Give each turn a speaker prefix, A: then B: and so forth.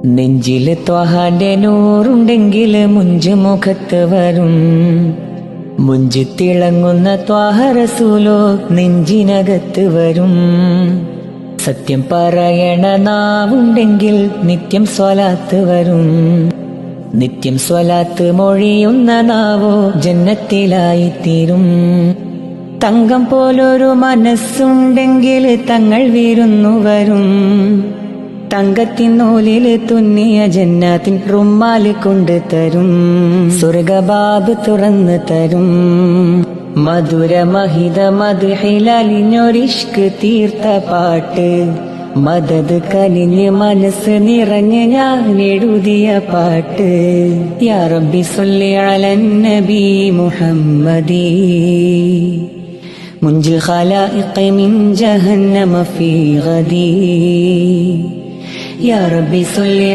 A: നെഞ്ചില് ത്വഹാന്റെ നൂറുണ്ടെങ്കിൽ മുഞ്ച് മുഖത്ത് വരും. മുഞ്ച് തിളങ്ങുന്ന ത്വാഹ റസൂലോ നെഞ്ചിനകത്ത് വരും. സത്യം പറയണ നാവുണ്ടെങ്കിൽ നിത്യം സ്വലാത്ത് വരും. നിത്യം സ്വലാത്ത് മൊഴിയുന്ന നാവോ ജന്നത്തിലായിത്തീരും. തങ്കം പോലൊരു മനസ്സുണ്ടെങ്കിൽ തങ്ങൾ വിരുന്നു വരും. തങ്കത്തിനൂലില് തുന്നിയ ജന്നാത്തിൻ റുമാല് കൊണ്ട് തരും. സ്വർഗബാബ് തുറന്ന് തരും. മധുര മഹിത മദ്ഹിലലിഞ്ഞൊരിഷ്ക് തീർത്ത പാട്ട്. മദത് കനിഞ്ഞ് മനസ്സ് നിറഞ്ഞ് ഞാൻ എഴുതിയ പാട്ട്. യാ റബ്ബി സ്വല്ലി അലൻ നബി മുഹമ്മദി മുൻജി ഖലായിഖ് മിൻ ജഹന്നമ ഫീ ഗദി. യാ റബ്ബി സ്വല്ലി